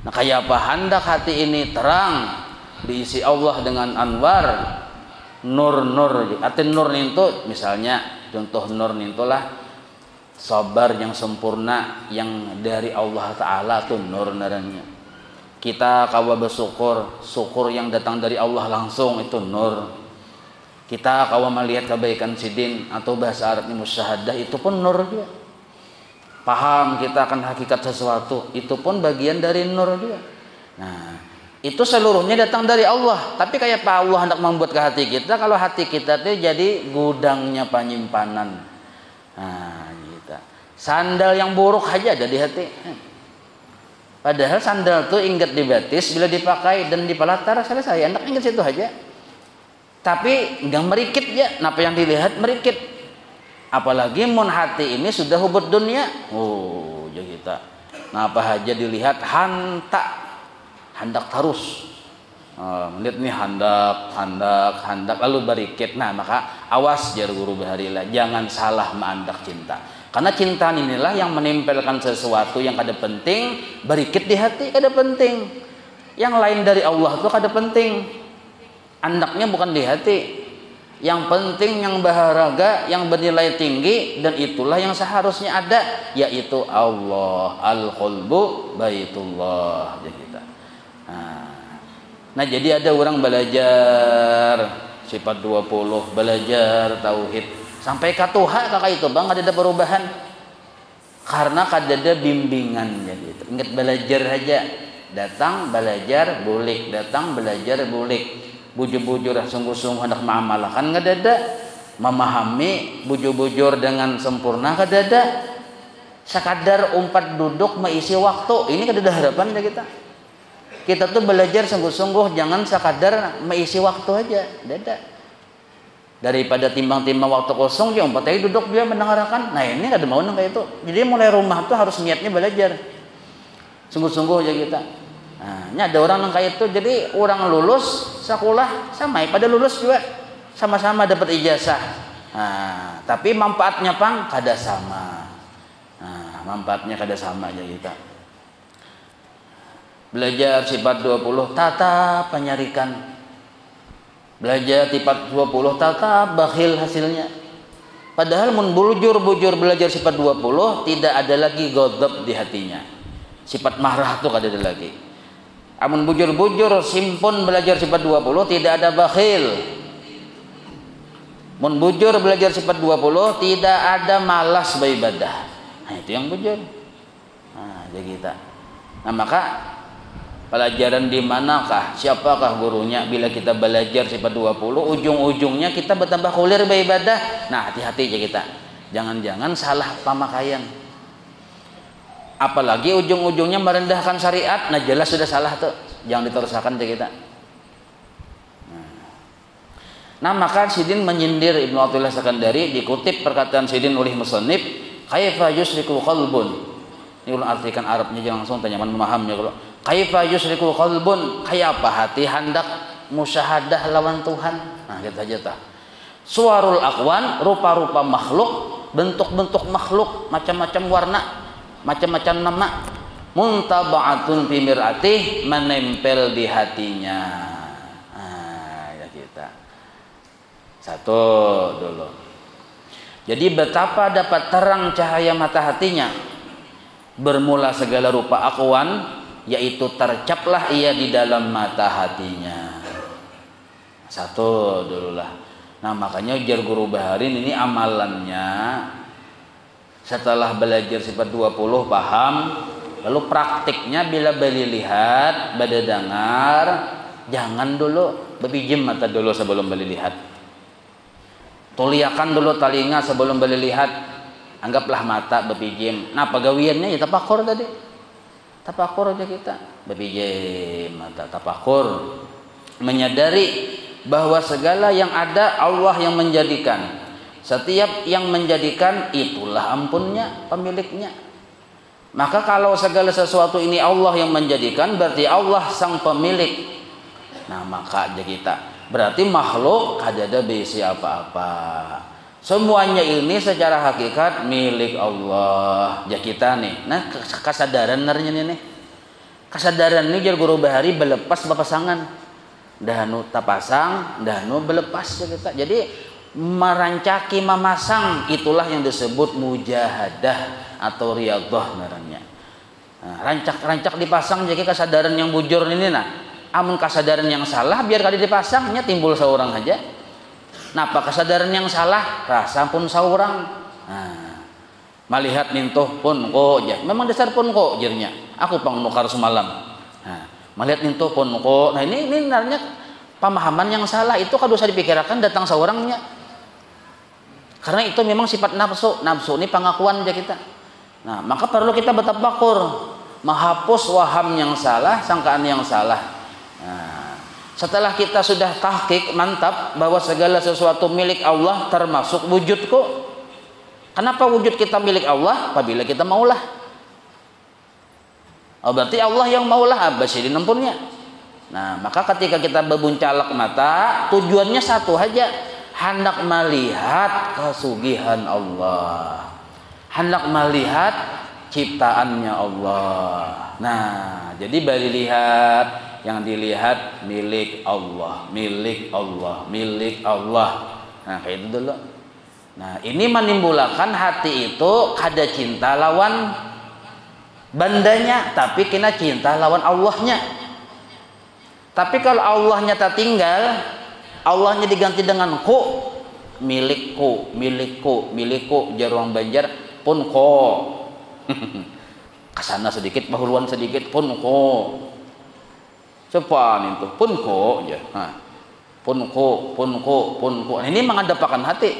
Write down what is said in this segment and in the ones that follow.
Nah, kayak apa hendak hati ini terang, diisi Allah dengan anwar, nur-nur. Arti nur itu misalnya contoh nur itulah sabar yang sempurna yang dari Allah Ta'ala tuh nur naranya. Kita kawa bersyukur, syukur yang datang dari Allah langsung itu nur. Kita kawa melihat kebaikan sidin atau bahasa Arabnya musyahadah itu pun nur juga. Paham kita akan hakikat sesuatu itu pun bagian dari nur juga. Nah, itu seluruhnya datang dari Allah. Tapi kayak Pak Allah hendak membuat ke hati kita, kalau hati kita itu jadi gudangnya penyimpanan. Nah, gitu. Sandal yang buruk aja ada di hati. Padahal sandal tuh ingat di batis, bila dipakai dan dipelatar selesai. Hendak ingat situ aja. Tapi enggak merikit ya. Napa yang dilihat merikit. Apalagi mun hati ini sudah hubud dunia. Oh, ya kita. Nah, apa aja dilihat hendak terus. Lihat nih hendak lalu barikit. Nah, maka awas jar guru baharilah, jangan salah mengandak cinta. Karena cinta inilah yang menempelkan sesuatu yang kada penting barikit di hati, kada penting. Yang lain dari Allah itu kada penting. Andaknya bukan di hati. Yang penting yang berharga, yang bernilai tinggi, dan itulah yang seharusnya ada, yaitu Allah. Al-qalbu baitullah. Nah, jadi ada orang belajar sifat 20, belajar tauhid sampai katuha kakak itu bang, ada perubahan karena ada bimbingan. Jadi ingat belajar aja, datang belajar bulik, datang belajar bulik. Bujur-bujur sungguh-sungguh hendak mengamalkan nggak ada, memahami bujur-bujur dengan sempurna nggak ada, sekadar umpat duduk mengisi waktu ini kada ada harapan ya kita tuh belajar sungguh-sungguh, jangan sekadar mengisi waktu aja, ada daripada timbang-timbang waktu kosong dia umpat aja duduk dia mendengarkan. Nah, ini kada mau kayak itu. Jadi mulai rumah tuh harus niatnya belajar sungguh-sungguh aja kita. Nah, ini ada orang yang kayak itu, jadi orang lulus sekolah sama, pada lulus juga sama-sama dapat ijazah. Nah, tapi manfaatnya pang kada sama. Nah, manfaatnya kada sama aja kita. Belajar sifat 20 tata penyarikan. Belajar sifat 20 tata bakhil hasilnya. Padahal mun bujur belajar sifat 20 tidak ada lagi ghadab di hatinya. Sifat marah itu kada ada lagi. Amun bujur-bujur simpun belajar sifat 20 tidak ada bakhil. Mun bujur belajar sifat 20 tidak ada malas beribadah. Nah, itu yang bujur. Nah, jadi kita. Nah, maka pelajaran di manakah, siapakah gurunya bila kita belajar sifat 20 ujung-ujungnya kita bertambah kulir beribadah. Nah, hati-hati aja kita. Jangan-jangan salah pemakaian. Apalagi ujung-ujungnya merendahkan syariat, nah jelas sudah salah tuh, jangan diteruskan ke kita. Nah, maka Sidin menyindir Ibnu Athaillah Sakandari, dikutip perkataan Sidin oleh musannif, kaifa yusriku qalbun. Ini ulang artikan Arabnya jangan langsung tanyaman memahami kalau kaifa yusriku qalbun, kayak apa hati hendak musyahadah lawan Tuhan. Nah, kita aja tah. Suwarul aqwan, rupa-rupa makhluk, bentuk-bentuk makhluk, macam-macam warna, macam-macam nama, muntaba'atun fi mir'atih, menempel di hatinya. Nah, ya kita. Satu dulu. Jadi betapa dapat terang cahaya mata hatinya. Bermula segala rupa aqwan, yaitu tercaplah ia di dalam mata hatinya. Satu dululah. Nah, makanya ujar guru Baharin ini amalannya setelah belajar sifat 20 paham, lalu praktiknya bila beli lihat, bada dengar, jangan dulu bepijem mata dulu sebelum beli lihat. Tuliakan dulu telinga sebelum beli lihat. Anggaplah mata bepijem. Nah, pagawiannya ya tapakur tadi. Tapakur aja kita. Bepijem mata tapakur. Menyadari bahwa segala yang ada Allah yang menjadikan. Setiap yang menjadikan itulah ampunnya, pemiliknya. Maka kalau segala sesuatu ini Allah yang menjadikan, berarti Allah sang pemilik. Nah, maka aja kita berarti makhluk kada ada besi apa-apa. Semuanya ini secara hakikat milik Allah. Ya kita nih. Nah kesadaran narnya nih. Kesadaran ini jar guru bahari belepas bapasangan. Dahanu tapasang, dahanu belepas ya kita. Jadi merancaki memasang itulah yang disebut mujahadah atau riyadhah ngarannya. Nah, rancak dipasang jadi kesadaran yang bujur ini nah. Amun kesadaran yang salah biar kali dipasangnya timbul seorang aja. Napa kesadaran yang salah rasa pun seorang. Nah, melihat nintuh pun kok ya. Memang dasar pun kok jirnya. Aku pangnukar semalam. Nah, melihat nintuh pun kok. Nah ini sebenarnya pemahaman yang salah itu kalau usah dipikirkan datang seorangnya. Karena itu memang sifat nafsu. Nafsu ini pengakuan aja kita. Nah, maka perlu kita bertafakur, menghapus waham yang salah, sangkaan yang salah. Nah, setelah kita sudah tahqiq mantap bahwa segala sesuatu milik Allah termasuk wujudku. Kenapa wujud kita milik Allah? Apabila kita maulah. Oh, berarti Allah yang maulah abasiri nempunnya. Nah, maka ketika kita bebuncalak mata, tujuannya satu aja, hendak melihat kesugihan Allah. Hendak melihat ciptaannya Allah. Nah, jadi bari lihat yang dilihat milik Allah, milik Allah, milik Allah. Nah, kayak itu dulu. Nah, ini menimbulkan hati itu kada cinta lawan bandanya, tapi kena cinta lawan Allahnya. Tapi kalau Allahnya tak tinggal, Allahnya diganti dengan ku, milikku, milikku, milikku, jarang banjar pun ko. Kesana sedikit, bahuluan sedikit pun ko. Cepan itu pun ko ya. Nah, pun ko, pun ko, pun ko. Ini menghadapkan hati.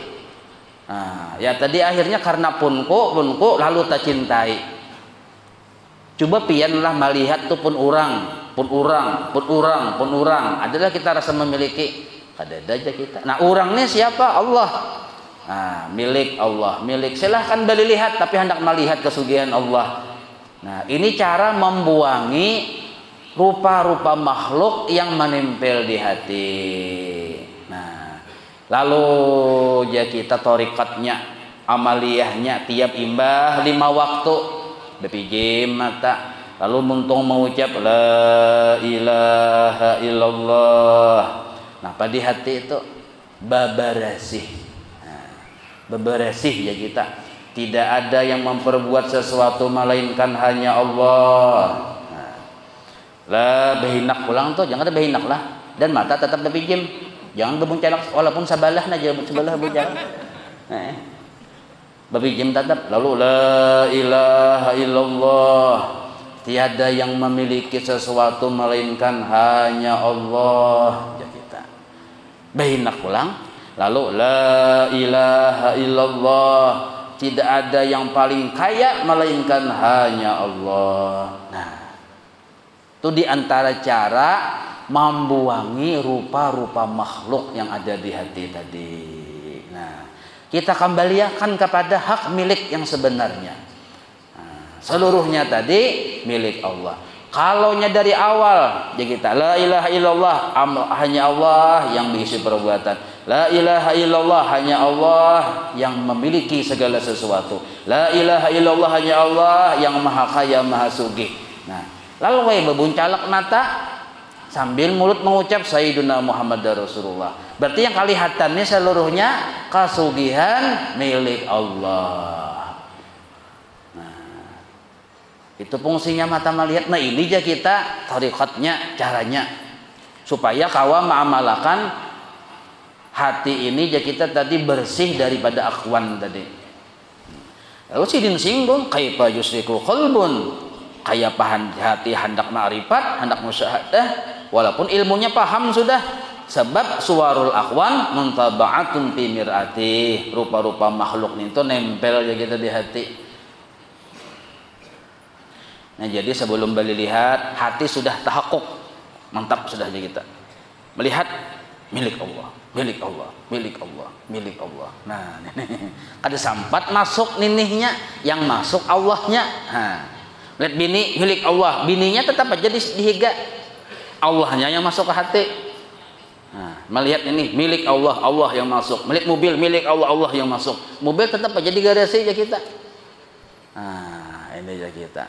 Nah, ya tadi akhirnya karena pun ko lalu tak cintai. Coba pianlah melihat tuh pun orang, pun orang, pun orang, pun orang. Adalah kita rasa memiliki. Ada aja kita. Nah, orangnya siapa? Allah. Nah, milik Allah, milik. Silahkan beli lihat, tapi hendak melihat kesugihan Allah. Nah, ini cara membuangi rupa-rupa makhluk yang menempel di hati. Nah, lalu ya kita torikatnya, amaliyahnya tiap imbah 5 waktu, bepijim mata, lalu muntung mengucap la ilaha illallah. Nah, pada hati itu babarasih. Nah, babarasih ya kita. Tidak ada yang memperbuat sesuatu melainkan hanya Allah. Lah behinak pulang tuh jangan ada behinak lah, dan mata tetap berpijim, jangan berbuncalak walaupun sabalah aja sebelah buncalak. Berpijim tetap. Lalu la ilaha illallah, tiada yang memiliki sesuatu melainkan hanya Allah. Ya kita behinak pulang, lalu la ilaha illallah, tidak ada yang paling kaya melainkan hanya Allah. Nah, itu diantara cara membuangi rupa-rupa makhluk yang ada di hati tadi. Nah, kita kembalikan kepada hak milik yang sebenarnya. Nah, seluruhnya tadi milik Allah. Kalaunya dari awal, ya kita la ilaha illallah, hanya Allah yang berisi perbuatan. La ilaha illallah, hanya Allah yang memiliki segala sesuatu. La ilaha illallah, hanya Allah yang maha kaya, maha sugih. Nah, lalu wae bebuncalak mata sambil mulut mengucap Sayyiduna Muhammad Rasulullah. Berarti yang kelihatannya seluruhnya kasugihan milik Allah. Nah, itu fungsinya mata melihat. Nah, ini aja kita tarikatnya, caranya supaya kawa mengamalkan hati ini aja kita tadi bersih daripada akhwan tadi. Lalu sidin singgung kaifa yusriku qalbun, kayak paham hati hendak ma'rifat, hendak musyahadah, walaupun ilmunya paham sudah. Sebab suwarul akhwan muntaba'atun fi mir'ati, rupa-rupa makhluk itu nempel aja kita di hati. Nah, jadi sebelum balik lihat, hati sudah tahakkuk, mantap sudah aja kita melihat milik Allah, milik Allah, milik Allah, milik Allah. Nah, ini ada sampat masuk ninihnya, yang masuk Allahnya. Nah, lihat bini milik Allah, bininya tetap aja dihiga, Allahnya yang masuk ke hati. Nah, melihat ini milik Allah, Allah yang masuk. Melihat mobil milik Allah, Allah yang masuk. Mobil tetap aja di garasi aja kita. Nah, ini aja kita.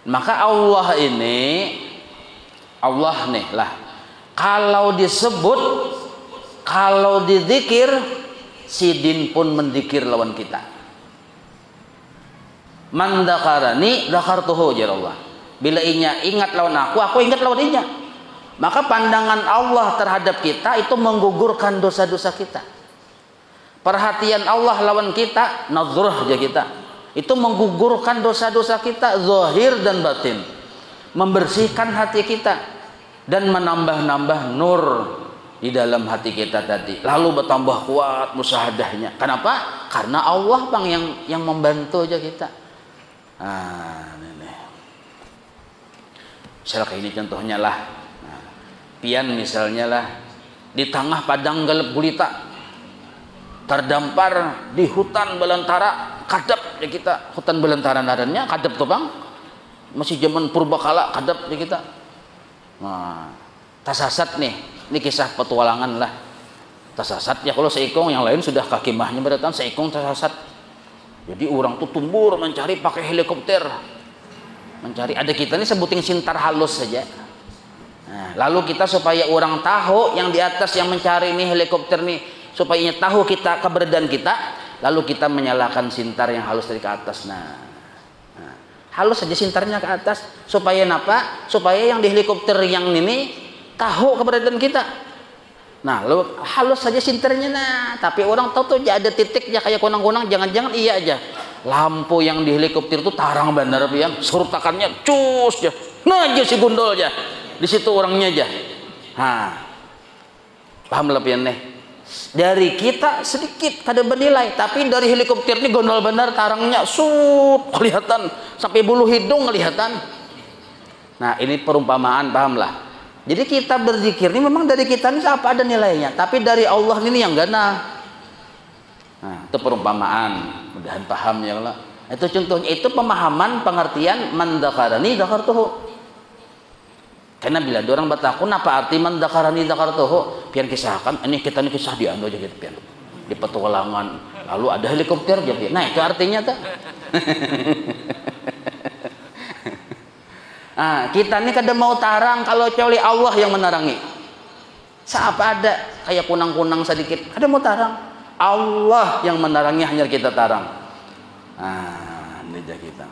Maka Allah ini, Allah nih lah. Kalau disebut, kalau dizikir, sidin pun mendikir lawan kita. Man dzakarani dzakartuhu jar Allah. Bila inya ingat lawan aku ingat lawan inya. Maka pandangan Allah terhadap kita itu menggugurkan dosa-dosa kita. Perhatian Allah lawan kita, nazrah aja kita, itu menggugurkan dosa-dosa kita zahir dan batin, membersihkan hati kita dan menambah-nambah nur di dalam hati kita tadi, lalu bertambah kuat musyahadahnya. Kenapa? Karena Allah bang yang membantu aja kita. Ini. Misalnya kayak ini contohnya lah, pian misalnya lah, di tengah padang gelap gulita, terdampar di hutan belantara, kadap ya kita, hutan belantara narannya kadap tuh bang, masih zaman purbakala kadap ya kita. Nah, tasasat nih, ini kisah petualangan lah. Tasasat ya, kalau seikong yang lain sudah kaki mahnya berdatang, seikong tasasat. Jadi orang tuh tumbur mencari pakai helikopter, mencari. Ada kita nih sebutin sintar halus saja. Nah, lalu kita supaya orang tahu yang di atas yang mencari ini helikopter nih, supaya tahu kita keberadaan kita, lalu kita menyalakan sintar yang halus dari ke atas. Nah, halus saja sintarnya ke atas supaya apa? Supaya yang di helikopter yang ini tahu keberadaan kita. Nah, lalu halus saja sintarnya. Nah, tapi orang tahu tuh ada titiknya kayak kunang-kunang, jangan-jangan iya aja. Lampu yang di helikopter itu tarang benar pian, surutakannya cus aja. Nah, aja si gundul aja. Di situ orangnya aja. Nah, paham lah pian nih. Dari kita sedikit kada bernilai, tapi dari helikopter ini gondol benar tarangnya sup kelihatan sampai bulu hidung kelihatan. Nah, ini perumpamaan, pahamlah. Jadi kita berzikir ini memang dari kita ini apa ada nilainya, tapi dari Allah ini yang gana. Nah, itu perumpamaan, mudahan paham ya Allah. Itu contohnya, itu pemahaman pengertian man dzakarani dzakartuhu. Karena bila orang bertakun apa arti man dzakarani dzakartuhu? Pian kisahkan, ini kita ini kisah di anu aja gitu pian. Di petualangan, lalu ada helikopter aja pian. Nah, itu artinya tuh. Nah, kita ini kada mau tarang kalau kecuali Allah yang menarangi. Siapa ada kayak kunang-kunang sedikit, kada mau tarang. Allah yang menarangi hanya kita tarang. Nah, ini aja kita.